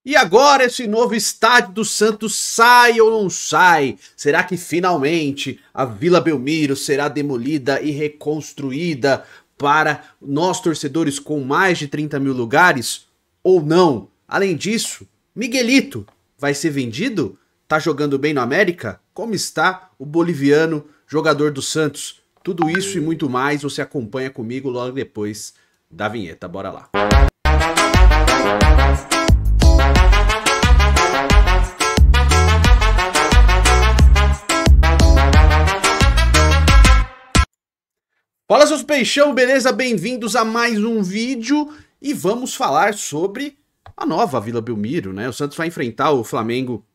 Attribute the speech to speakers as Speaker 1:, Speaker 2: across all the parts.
Speaker 1: E agora esse novo estádio do Santos sai ou não sai? Será que finalmente a Vila Belmiro será demolida e reconstruída para nós torcedores com mais de 30 mil lugares? Ou não? Além disso, Miguelito vai ser vendido? Tá jogando bem no América? Como está o boliviano jogador do Santos? Tudo isso e muito mais você acompanha comigo logo depois da vinheta. Bora lá. Fala seus peixão, beleza? Bem-vindos a mais um vídeo e vamos falar sobre a nova Vila Belmiro, né? O Santos vai enfrentar o Flamengo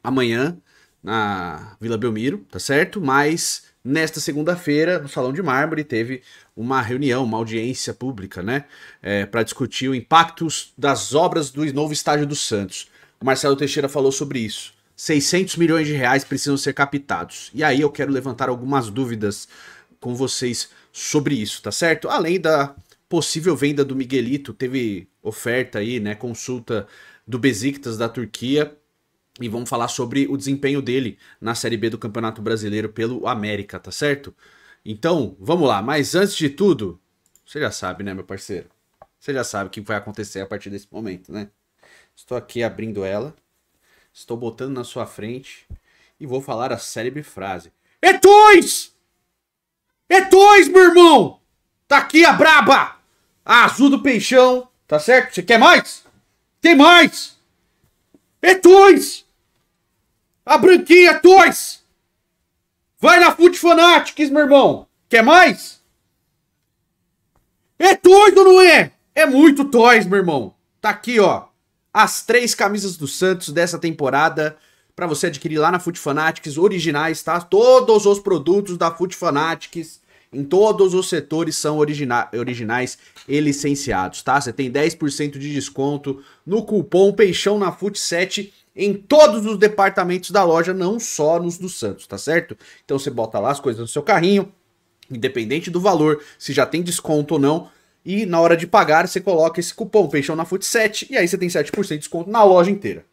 Speaker 1: amanhã na Vila Belmiro, tá certo? Mas nesta segunda-feira, no Salão de Mármore, teve uma reunião, uma audiência pública, né? Para discutir o impacto das obras do novo estádio do Santos. O Marcelo Teixeira falou sobre isso. 600 milhões de reais precisam ser captados. E aí eu quero levantar algumas dúvidas com vocês sobre isso, tá certo? Além da possível venda do Miguelito, teve oferta aí, né, consulta do Besiktas da Turquia, e vamos falar sobre o desempenho dele na Série B do Campeonato Brasileiro pelo América, tá certo? Então, vamos lá, mas antes de tudo, você já sabe, né, meu parceiro? Você já sabe o que vai acontecer a partir desse momento, né? Estou aqui abrindo ela, estou botando na sua frente e vou falar a célebre frase. É dois! É dois, meu irmão! Tá aqui a braba! A azul do peixão, tá certo? Você quer mais? Tem mais! É dois! A branquinha é dois! Vai na Foot Fanatics, meu irmão! Quer mais? É dois ou não é? É muito toys, meu irmão! Tá aqui, ó. As 3 camisas do Santos dessa temporada para você adquirir lá na Foot Fanatics, originais, tá? Todos os produtos da Foot Fanatics, em todos os setores, são originais e licenciados, tá? Você tem 10% de desconto no cupom Peixão na Foot 7 em todos os departamentos da loja, não só nos do Santos, tá certo? Então você bota lá as coisas no seu carrinho, independente do valor, se já tem desconto ou não, e na hora de pagar você coloca esse cupom Peixão na Foot 7 e aí você tem 7% de desconto na loja inteira.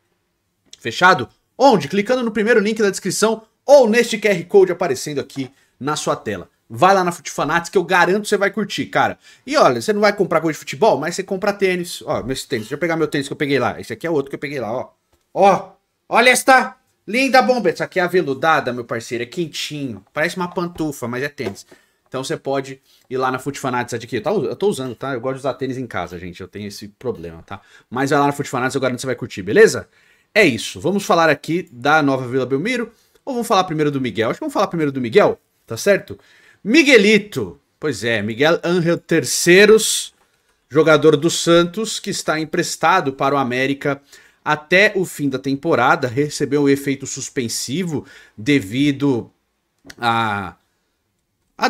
Speaker 1: Fechado? Onde? Clicando no primeiro link da descrição ou neste QR Code aparecendo aqui na sua tela. Vai lá na Foot Fanatics que eu garanto que você vai curtir, cara. E olha, você não vai comprar coisa de futebol, mas você compra tênis. Ó, meus tênis. Deixa eu pegar meu tênis que eu peguei lá. Esse aqui é outro que eu peguei lá, ó. Ó, olha esta linda bomba. Essa aqui é aveludada, meu parceiro. É quentinho. Parece uma pantufa, mas é tênis. Então você pode ir lá na Foot Fanatics adquirir. Eu tô usando, tá? Eu gosto de usar tênis em casa, gente. Eu tenho esse problema, tá? Mas vai lá na Foot Fanatics, eu garanto que você vai curtir, beleza? É isso. Vamos falar aqui da nova Vila Belmiro. Ou vamos falar primeiro do Miguel? Acho que vamos falar primeiro do Miguel, tá certo? Miguelito. Pois é, Miguel Ángel Terceros, jogador do Santos, que está emprestado para o América até o fim da temporada. Recebeu um efeito suspensivo devido à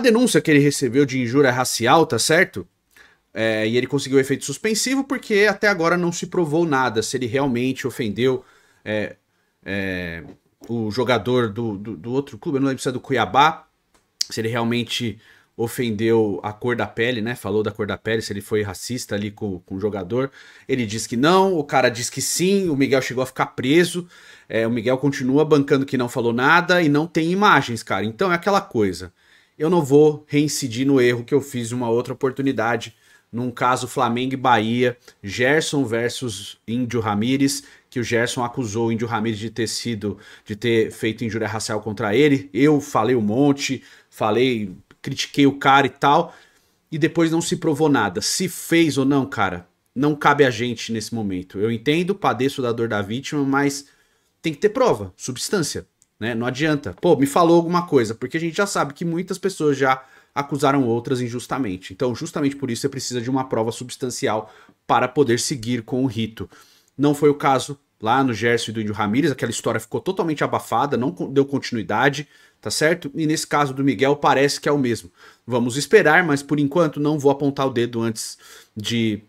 Speaker 1: denúncia que ele recebeu de injúria racial, tá certo? E ele conseguiu efeito suspensivo porque até agora não se provou nada, se ele realmente ofendeu o jogador do outro clube, eu não lembro se é do Cuiabá, se ele realmente ofendeu a cor da pele, né? Falou da cor da pele, se ele foi racista ali com o jogador. Ele diz que não, o cara diz que sim, o Miguel chegou a ficar preso, o Miguel continua bancando que não falou nada e não tem imagens, cara. Então é aquela coisa, eu não vou reincidir no erro que eu fiz uma outra oportunidade, num caso Flamengo e Bahia, Gerson versus Índio Ramírez, que o Gerson acusou o Índio Ramírez de ter feito injúria racial contra ele. Eu falei um monte, critiquei o cara e tal, e depois não se provou nada. Se fez ou não, cara, não cabe a gente nesse momento. Eu entendo, padeço da dor da vítima, mas tem que ter prova, substância, né? Não adianta. Pô, me falou alguma coisa, porque a gente já sabe que muitas pessoas já acusaram outras injustamente. Então, justamente por isso, você precisa de uma prova substancial para poder seguir com o rito. Não foi o caso lá no Gerson e do Índio Ramírez, aquela história ficou totalmente abafada, não deu continuidade, tá certo? E nesse caso do Miguel parece que é o mesmo. Vamos esperar, mas por enquanto não vou apontar o dedo antes de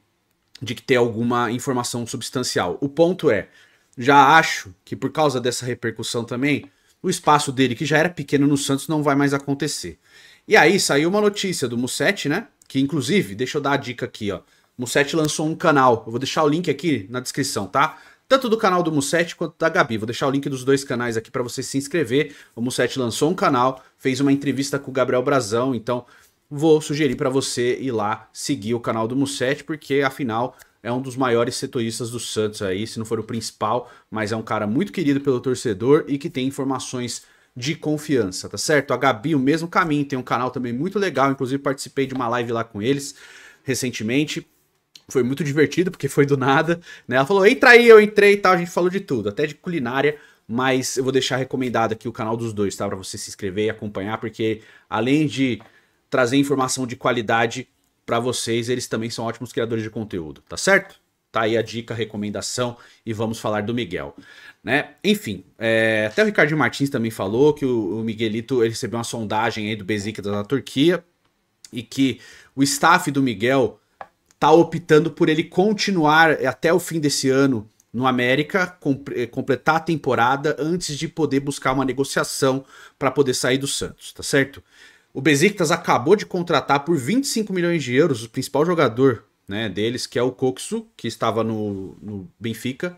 Speaker 1: ter alguma informação substancial. O ponto é, já acho que por causa dessa repercussão também, o espaço dele, que já era pequeno no Santos, não vai mais acontecer. E aí saiu uma notícia do Musetti, né? Que inclusive, deixa eu dar a dica aqui, ó. Musetti lançou um canal, eu vou deixar o link aqui na descrição, tá? tanto do canal do Mussete quanto da Gabi. Vou deixar o link dos dois canais aqui para você se inscrever. O Mussete lançou um canal, fez uma entrevista com o Gabriel Brazão, então vou sugerir para você ir lá seguir o canal do Mussete, porque afinal é um dos maiores setoristas do Santos aí, se não for o principal, mas é um cara muito querido pelo torcedor e que tem informações de confiança, tá certo? A Gabi, o mesmo caminho, tem um canal também muito legal, inclusive participei de uma live lá com eles recentemente. Foi muito divertido, porque foi do nada, né? Ela falou, entra aí, eu entrei e tal, a gente falou de tudo, até de culinária, mas eu vou deixar recomendado aqui o canal dos dois, tá? Pra você se inscrever e acompanhar, porque além de trazer informação de qualidade pra vocês, eles também são ótimos criadores de conteúdo, tá certo? Tá aí a dica, a recomendação e vamos falar do Miguel, né? Enfim, até o Ricardinho Martins também falou que o Miguelito ele recebeu uma sondagem aí do Beşiktaş da Turquia e que o staff do Miguel tá optando por ele continuar até o fim desse ano no América, completar a temporada antes de poder buscar uma negociação para poder sair do Santos, tá certo? O Beşiktaş acabou de contratar por 25 milhões de euros o principal jogador, né, deles, que é o Kökçü, que estava no Benfica,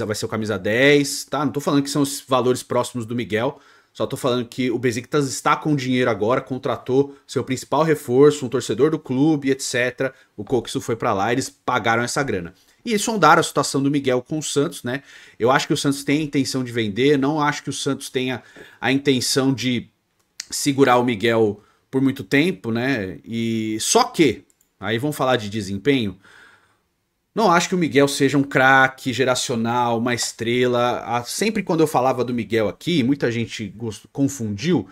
Speaker 1: vai ser o camisa 10, tá? Não tô falando que são os valores próximos do Miguel, só tô falando que o Beşiktaş está com dinheiro agora, contratou seu principal reforço, um torcedor do clube, etc. O Kökçü foi para lá, eles pagaram essa grana. E sondaram a situação do Miguel com o Santos, né? Eu acho que o Santos tem a intenção de vender, não acho que o Santos tenha a intenção de segurar o Miguel por muito tempo, né? E só que, aí vamos falar de desempenho, não acho que o Miguel seja um craque geracional, uma estrela. Sempre quando eu falava do Miguel aqui, muita gente confundiu.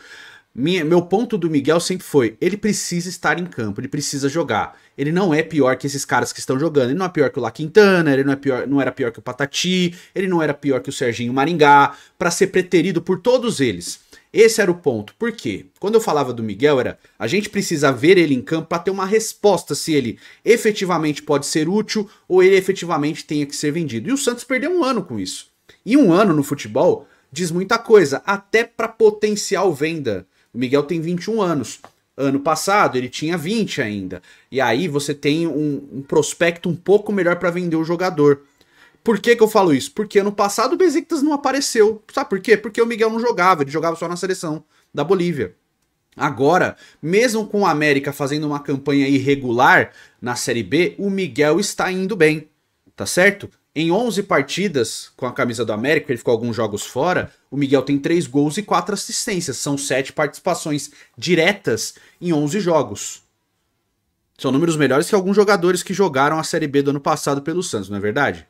Speaker 1: Meu ponto do Miguel sempre foi, ele precisa estar em campo, ele precisa jogar. Ele não é pior que esses caras que estão jogando. Ele não é pior que o La Quintana, ele não era pior que o Patati, ele não era pior que o Serginho Maringá, para ser preterido por todos eles. Esse era o ponto. Por quê? Quando eu falava do Miguel era, a gente precisa ver ele em campo para ter uma resposta se ele efetivamente pode ser útil ou ele efetivamente tenha que ser vendido. E o Santos perdeu um ano com isso. E um ano no futebol diz muita coisa, até para potencial venda. O Miguel tem 21 anos. Ano passado ele tinha 20 ainda. E aí você tem um prospecto um pouco melhor para vender o jogador. Por que eu falo isso? Porque ano passado o Beşiktaş não apareceu. Sabe por quê? Porque o Miguel não jogava, ele jogava só na seleção da Bolívia. Agora, mesmo com o América fazendo uma campanha irregular na Série B, o Miguel está indo bem, tá certo? Em 11 partidas com a camisa do América, ele ficou alguns jogos fora, o Miguel tem 3 gols e 4 assistências. São 7 participações diretas em 11 jogos. São números melhores que alguns jogadores que jogaram a Série B do ano passado pelo Santos, não é verdade?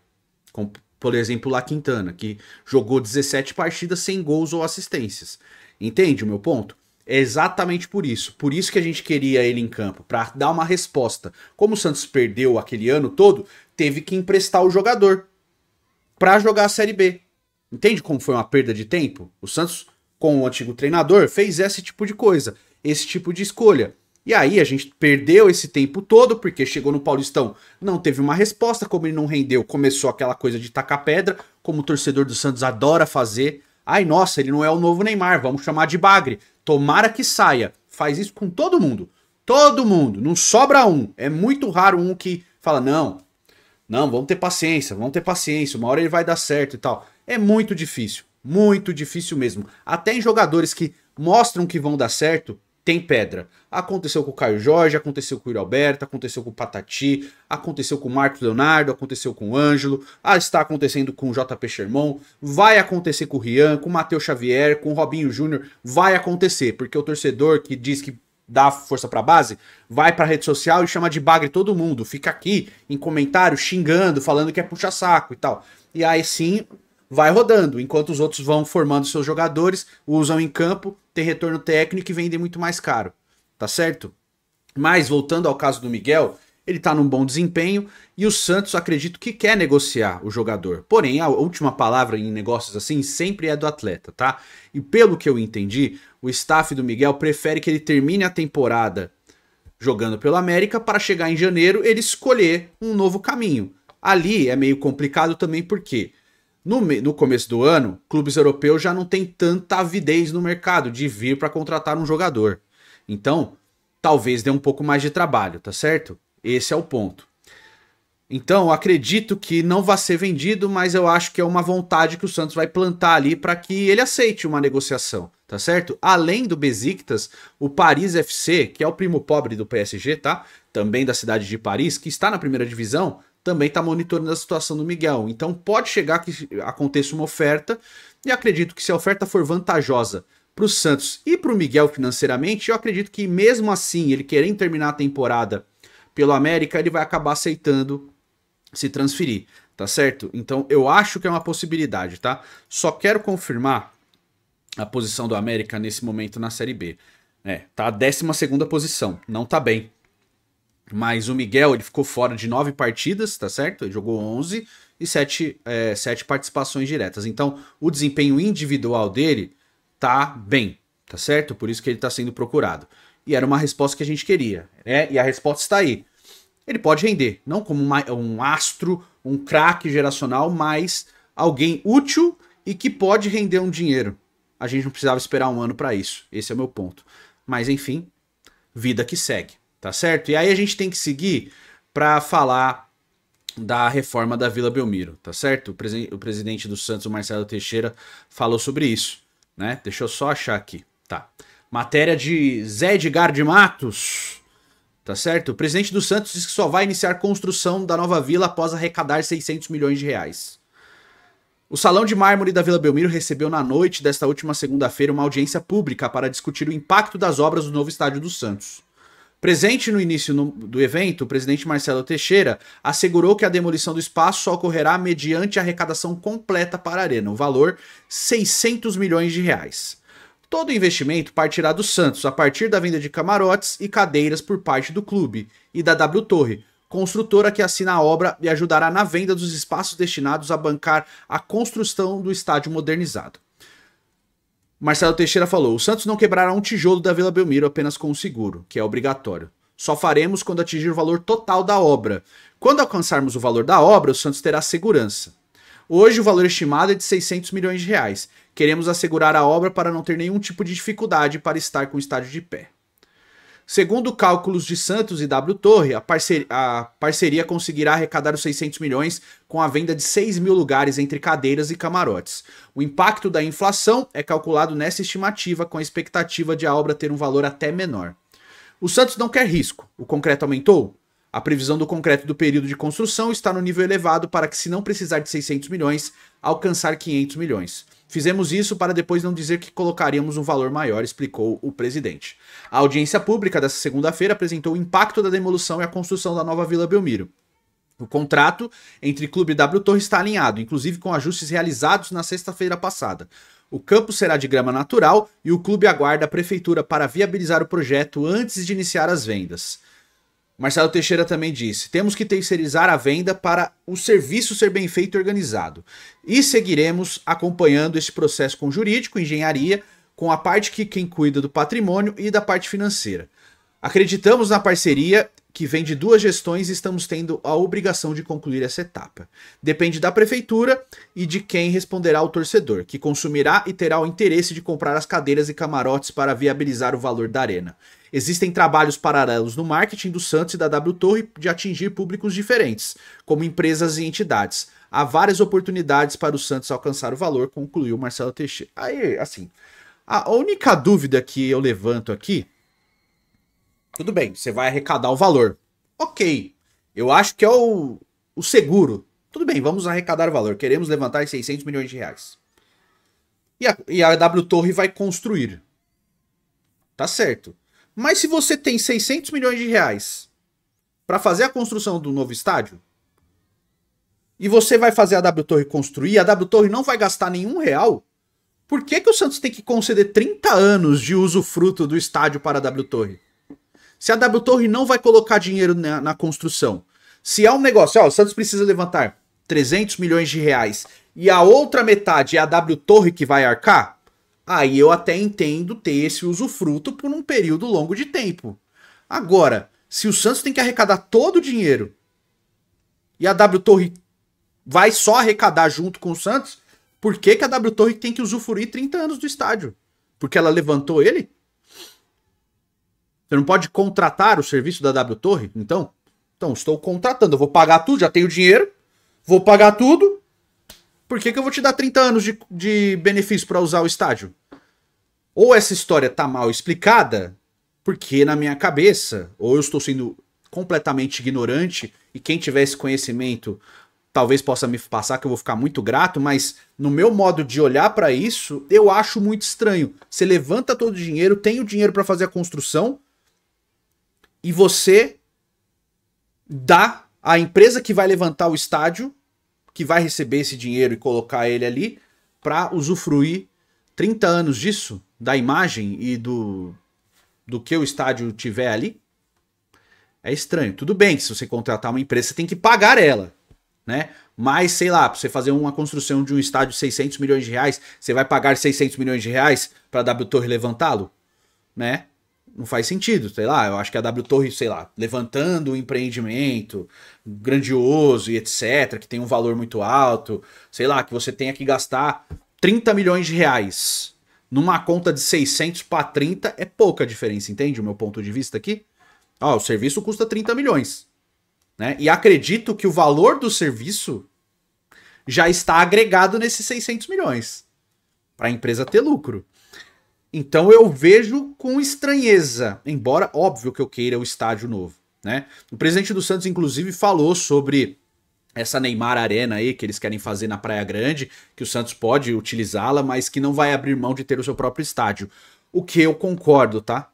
Speaker 1: Como, por exemplo, o La Quintana, que jogou 17 partidas sem gols ou assistências. Entende o meu ponto? É exatamente por isso. Por isso que a gente queria ele em campo, para dar uma resposta. Como o Santos perdeu aquele ano todo, teve que emprestar o jogador para jogar a Série B. Entende como foi uma perda de tempo? O Santos, com o antigo treinador, fez esse tipo de coisa, esse tipo de escolha. E aí a gente perdeu esse tempo todo, porque chegou no Paulistão, não teve uma resposta, como ele não rendeu, começou aquela coisa de tacar pedra, como o torcedor do Santos adora fazer. Ai, nossa, ele não é o novo Neymar, vamos chamar de bagre. Tomara que saia. Faz isso com todo mundo. Todo mundo. Não sobra um. É muito raro um que fala, não, vamos ter paciência, uma hora ele vai dar certo e tal. É muito difícil mesmo. Até em jogadores que mostram que vão dar certo, tem pedra. Aconteceu com o Caio Jorge, aconteceu com o Yuri Alberto, aconteceu com o Patati, aconteceu com o Marcos Leonardo, aconteceu com o Ângelo, está acontecendo com o JP Sherman, vai acontecer com o Rian, com o Matheus Xavier, com o Robinho Júnior, vai acontecer, porque o torcedor que diz que dá força pra base, vai pra rede social e chama de bagre todo mundo, fica aqui em comentário xingando, falando que é puxa-saco e tal. E aí sim, vai rodando, enquanto os outros vão formando seus jogadores, usam em campo, tem retorno técnico e vendem muito mais caro, tá certo? Mas voltando ao caso do Miguel, ele tá num bom desempenho e o Santos acredito que quer negociar o jogador. Porém, a última palavra em negócios assim sempre é do atleta, tá? E pelo que eu entendi, o staff do Miguel prefere que ele termine a temporada jogando pelo América para chegar em janeiro ele escolher um novo caminho. Ali é meio complicado também porque no começo do ano, clubes europeus já não tem tanta avidez no mercado de vir para contratar um jogador. Então, talvez dê um pouco mais de trabalho, tá certo? Esse é o ponto. Então, eu acredito que não vai ser vendido, mas eu acho que é uma vontade que o Santos vai plantar ali para que ele aceite uma negociação, tá certo? Além do Besiktas, o Paris FC, que é o primo pobre do PSG, tá? Também da cidade de Paris, que está na primeira divisão, também está monitorando a situação do Miguel. Então, pode chegar que aconteça uma oferta, e acredito que se a oferta for vantajosa para o Santos e para o Miguel financeiramente, eu acredito que mesmo assim, ele querendo terminar a temporada pelo América, ele vai acabar aceitando se transferir, tá certo? Então eu acho que é uma possibilidade, tá? Só quero confirmar a posição do América nesse momento na Série B. Tá a 12ª posição, não tá bem. Mas o Miguel, ele ficou fora de 9 partidas, tá certo? Ele jogou 11 e 7 participações diretas. Então o desempenho individual dele tá bem, tá certo? Por isso que ele tá sendo procurado. E era uma resposta que a gente queria, né? E a resposta está aí. Ele pode render, não como um astro, um craque geracional, mas alguém útil e que pode render um dinheiro. A gente não precisava esperar um ano para isso. Esse é o meu ponto. Mas enfim, vida que segue, tá certo? E aí a gente tem que seguir para falar da reforma da Vila Belmiro, tá certo? O presidente do Santos, o Marcelo Teixeira, falou sobre isso, né? Deixa eu só achar aqui, tá? Matéria de Zé Edgar de Matos. Tá certo? O presidente do Santos diz que só vai iniciar construção da nova vila após arrecadar 600 milhões de reais. O Salão de Mármore da Vila Belmiro recebeu na noite desta última segunda-feira uma audiência pública para discutir o impacto das obras do novo estádio do Santos. Presente no início do evento, o presidente Marcelo Teixeira assegurou que a demolição do espaço só ocorrerá mediante arrecadação completa para a arena, o valor 600 milhões de reais. Todo o investimento partirá do Santos a partir da venda de camarotes e cadeiras por parte do clube e da W Torre, construtora que assina a obra e ajudará na venda dos espaços destinados a bancar a construção do estádio modernizado. Marcelo Teixeira falou: o Santos não quebrará um tijolo da Vila Belmiro apenas com o seguro, que é obrigatório. Só faremos quando atingir o valor total da obra. Quando alcançarmos o valor da obra, o Santos terá segurança. Hoje o valor estimado é de 600 milhões de reais. Queremos assegurar a obra para não ter nenhum tipo de dificuldade para estar com o estádio de pé. Segundo cálculos de Santos e W Torre, a parceria conseguirá arrecadar os 600 milhões com a venda de 6 mil lugares entre cadeiras e camarotes. O impacto da inflação é calculado nessa estimativa, com a expectativa de a obra ter um valor até menor. O Santos não quer risco. O concreto aumentou? A previsão do concreto do período de construção está no nível elevado para que, se não precisar de 600 milhões, alcançar 500 milhões. Fizemos isso para depois não dizer que colocaríamos um valor maior, explicou o presidente. A audiência pública dessa segunda-feira apresentou o impacto da demolição e a construção da nova Vila Belmiro. O contrato entre Clube e W Torre está alinhado, inclusive com ajustes realizados na sexta-feira passada. O campo será de grama natural e o clube aguarda a prefeitura para viabilizar o projeto antes de iniciar as vendas. Marcelo Teixeira também disse: temos que terceirizar a venda para o serviço ser bem feito e organizado. E seguiremos acompanhando esse processo com jurídico, engenharia, com a parte que quem cuida do patrimônio e da parte financeira. Acreditamos na parceria que vem de duas gestões e estamos tendo a obrigação de concluir essa etapa. Depende da prefeitura e de quem responderá ao torcedor, que consumirá e terá o interesse de comprar as cadeiras e camarotes para viabilizar o valor da arena. Existem trabalhos paralelos no marketing do Santos e da W Torre de atingir públicos diferentes, como empresas e entidades. Há várias oportunidades para o Santos alcançar o valor, concluiu Marcelo Teixeira. Aí, assim, a única dúvida que eu levanto aqui: tudo bem, você vai arrecadar o valor. Ok, eu acho que é o seguro. Tudo bem, vamos arrecadar o valor. Queremos levantar 600 milhões de reais. E a W Torre vai construir. Tá certo. Mas se você tem 600 milhões de reais para fazer a construção do novo estádio, e você vai fazer a W Torre construir, a W Torre não vai gastar nenhum real, por que o Santos tem que conceder 30 anos de usufruto do estádio para a W Torre? Se a W Torre não vai colocar dinheiro na construção, se é um negócio, o Santos precisa levantar 300 milhões de reais e a outra metade é a W Torre que vai arcar, aí eu até entendo ter esse usufruto por um período longo de tempo. Agora, se o Santos tem que arrecadar todo o dinheiro e a W Torre vai só arrecadar junto com o Santos, por que a W Torre tem que usufruir 30 anos do estádio? Porque ela levantou ele? Você não pode contratar o serviço da W Torre, então? Então, estou contratando, eu vou pagar tudo, já tenho dinheiro, vou pagar tudo. Por que eu vou te dar 30 anos de benefício para usar o estádio? Ou essa história tá mal explicada, porque na minha cabeça, ou eu estou sendo completamente ignorante, e quem tiver esse conhecimento talvez possa me passar, que eu vou ficar muito grato, mas no meu modo de olhar para isso, eu acho muito estranho. Você levanta todo o dinheiro, tem o dinheiro para fazer a construção, e você dá à empresa que vai levantar o estádio, que vai receber esse dinheiro e colocar ele ali, para usufruir 30 anos disso, da imagem e do que o estádio tiver ali. É estranho. Tudo bem que se você contratar uma empresa, você tem que pagar ela, né? Mas, sei lá, pra você fazer uma construção de um estádio de 600 milhões de reais, você vai pagar 600 milhões de reais pra W Torre levantá-lo? Né? Não faz sentido, sei lá, eu acho que a W Torre, sei lá, levantando um empreendimento grandioso e etc, que tem um valor muito alto, sei lá, que você tenha que gastar 30 milhões de reais numa conta de 600 para 30 é pouca diferença, entende o meu ponto de vista aqui? Ó, o serviço custa 30 milhões, né? E acredito que o valor do serviço já está agregado nesses 600 milhões para a empresa ter lucro. Então eu vejo com estranheza, embora óbvio que eu queira o estádio novo, né? O presidente do Santos inclusive falou sobre essa Neymar Arena aí que eles querem fazer na Praia Grande, que o Santos pode utilizá-la, mas que não vai abrir mão de ter o seu próprio estádio. O que eu concordo, tá?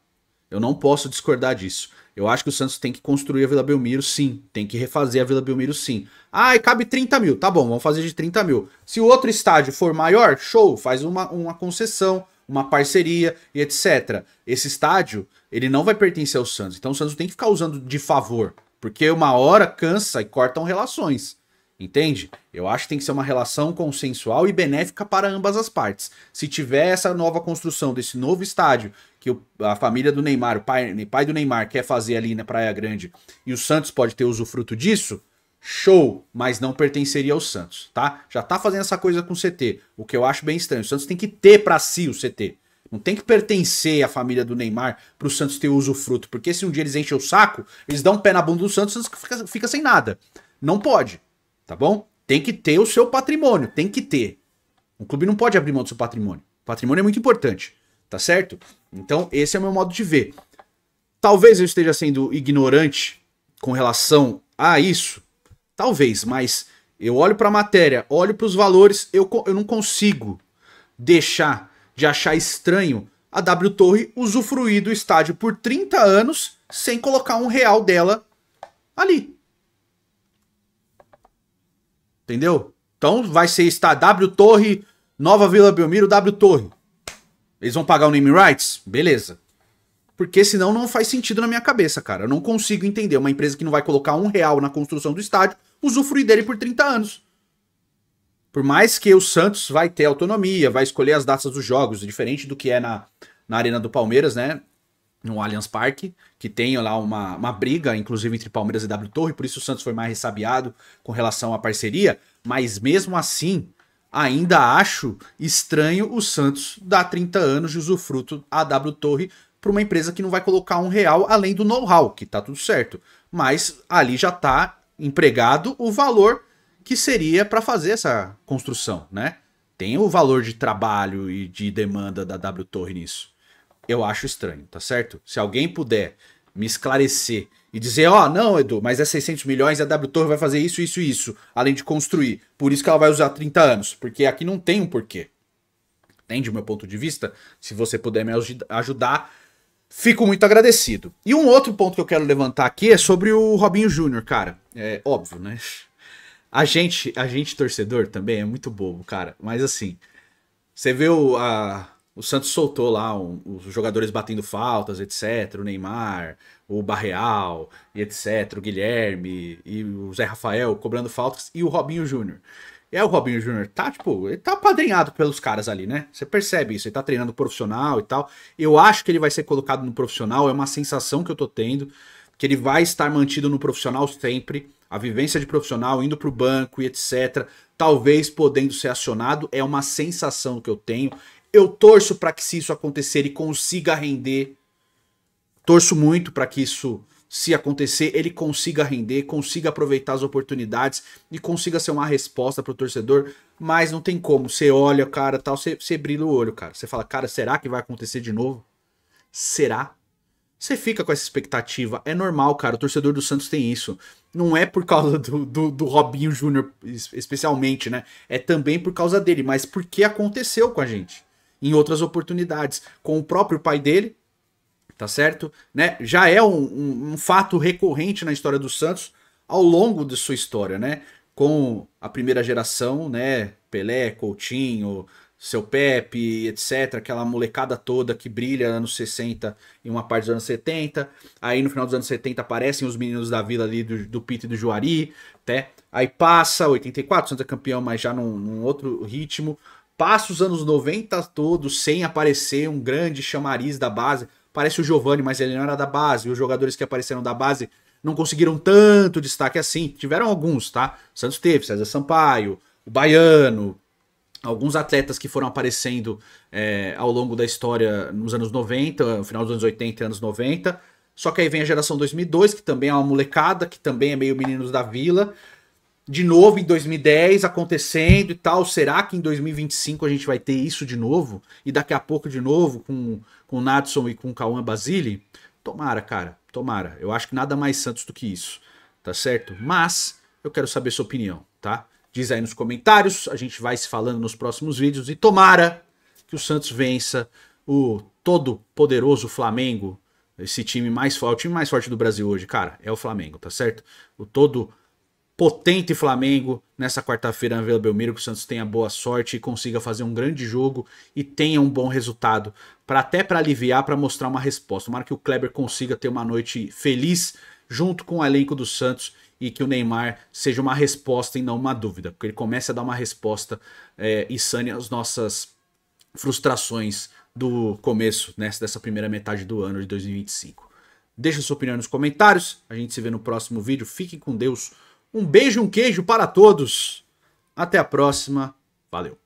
Speaker 1: Eu não posso discordar disso. Eu acho que o Santos tem que construir a Vila Belmiro, sim. Tem que refazer a Vila Belmiro, sim. Ah, e cabe 30 mil. Tá bom, vamos fazer de 30 mil. Se o outro estádio for maior, show, faz uma concessão, uma parceria e etc. Esse estádio, ele não vai pertencer ao Santos. Então o Santos tem que ficar usando de favor. Porque uma hora cansa e cortam relações. Entende? Eu acho que tem que ser uma relação consensual e benéfica para ambas as partes. Se tiver essa nova construção desse novo estádio que a família do Neymar, o pai do Neymar quer fazer ali na Praia Grande e o Santos pode ter usufruto disso, show, mas não pertenceria ao Santos, tá? Já tá fazendo essa coisa com o CT, o que eu acho bem estranho. O Santos tem que ter para si o CT. Não tem que pertencer à família do Neymar pro Santos ter usufruto, porque se um dia eles enchem o saco, eles dão um pé na bunda do Santos, o Santos fica sem nada. Não pode, tá bom? Tem que ter o seu patrimônio, tem que ter. O clube não pode abrir mão do seu patrimônio. O patrimônio é muito importante, tá certo? Então esse é o meu modo de ver. Talvez eu esteja sendo ignorante com relação a isso, talvez, mas eu olho pra matéria, olho pros valores, eu não consigo deixar de achar estranho a W Torre usufruir do estádio por 30 anos sem colocar R$1 dela ali. Entendeu? Então vai ser W Torre, Nova Vila Belmiro, W Torre. Eles vão pagar o name rights? Beleza. Porque senão não faz sentido na minha cabeça, cara. Eu não consigo entender uma empresa que não vai colocar R$1 na construção do estádio usufruir dele por 30 anos. Por mais que o Santos vai ter autonomia, vai escolher as datas dos jogos, diferente do que é na Arena do Palmeiras, né? No Allianz Parque, que tem lá uma briga, inclusive, entre Palmeiras e W Torre, por isso o Santos foi mais ressabiado com relação à parceria, mas mesmo assim, ainda acho estranho o Santos dar 30 anos de usufruto à W Torre para uma empresa que não vai colocar R$1 além do know-how, que tá tudo certo. Mas ali já tá empregado o valor que seria para fazer essa construção, né? Tem o valor de trabalho e de demanda da W Torre nisso. Eu acho estranho, tá certo? Se alguém puder me esclarecer e dizer, ó, não, Edu, mas é 600 milhões e a W Torre vai fazer isso, isso e isso, além de construir. Por isso que ela vai usar 30 anos, porque aqui não tem um porquê. Entende o meu ponto de vista? Se você puder me ajudar, fico muito agradecido. E um outro ponto que eu quero levantar aqui é sobre o Robinho Júnior, cara. É óbvio, né? A gente torcedor também é muito bobo, cara. Mas assim, você vê o Santos soltou lá os jogadores batendo faltas, etc. O Neymar, o Barreal, e etc. O Guilherme e o Zé Rafael cobrando faltas e o Robinho Júnior. E aí o Robinho Júnior tá, tipo, ele tá apadrinhado pelos caras ali, né? Você percebe isso, ele tá treinando profissional e tal. Eu acho que ele vai ser colocado no profissional, é uma sensação que eu tô tendo, que ele vai estar mantido no profissional sempre. A vivência de profissional, indo pro banco e etc. Talvez podendo ser acionado, é uma sensação que eu tenho. Eu torço para que se isso acontecer ele consiga render. Torço muito para que isso se acontecer, ele consiga render, consiga aproveitar as oportunidades e consiga ser uma resposta pro torcedor, mas não tem como. Você olha, cara, tal, você brilha o olho, cara. Você fala, cara, será que vai acontecer de novo? Será? Você fica com essa expectativa. É normal, cara. O torcedor do Santos tem isso. Não é por causa do Robinho Júnior, especialmente, né? É também por causa dele, mas porque aconteceu com a gente. Em outras oportunidades. Com o próprio pai dele, tá certo? Né? Já é um fato recorrente na história do Santos ao longo de sua história, né? Com a primeira geração, né? Pelé, Coutinho, seu Pepe, etc. Aquela molecada toda que brilha anos 60 e uma parte dos anos 70. Aí no final dos anos 70 aparecem os meninos da vila ali do Pito e do Juari, né? Aí passa 84, o Santos é campeão, mas já num outro ritmo. Passa os anos 90 todos sem aparecer um grande chamariz da base. Parece o Giovani, mas ele não era da base. E os jogadores que apareceram da base não conseguiram tanto destaque assim. Tiveram alguns, tá? O Santos teve, César Sampaio, o Baiano, alguns atletas que foram aparecendo ao longo da história nos anos 90, no final dos anos 80 e anos 90. Só que aí vem a geração 2002, que também é uma molecada, que também é meio meninos da vila. De novo em 2010 acontecendo e tal. Será que em 2025 a gente vai ter isso de novo? E daqui a pouco de novo com o Nadson e com o Cauã Basile? Tomara, cara. Tomara. Eu acho que nada mais Santos do que isso. Tá certo? Mas eu quero saber sua opinião, tá? Diz aí nos comentários. A gente vai se falando nos próximos vídeos. E tomara que o Santos vença o todo poderoso Flamengo. Esse time mais forte. O time mais forte do Brasil hoje, cara, é o Flamengo, tá certo? O todo potente Flamengo nessa quarta-feira na Vila Belmiro, que o Santos tenha boa sorte e consiga fazer um grande jogo e tenha um bom resultado, até para aliviar, para mostrar uma resposta. Tomara que o Kleber consiga ter uma noite feliz junto com o elenco do Santos e que o Neymar seja uma resposta e não uma dúvida, porque ele comece a dar uma resposta e sane as nossas frustrações do começo, né, dessa primeira metade do ano de 2025. Deixa sua opinião nos comentários, a gente se vê no próximo vídeo, fiquem com Deus. Um beijo e um queijo para todos. Até a próxima. Valeu.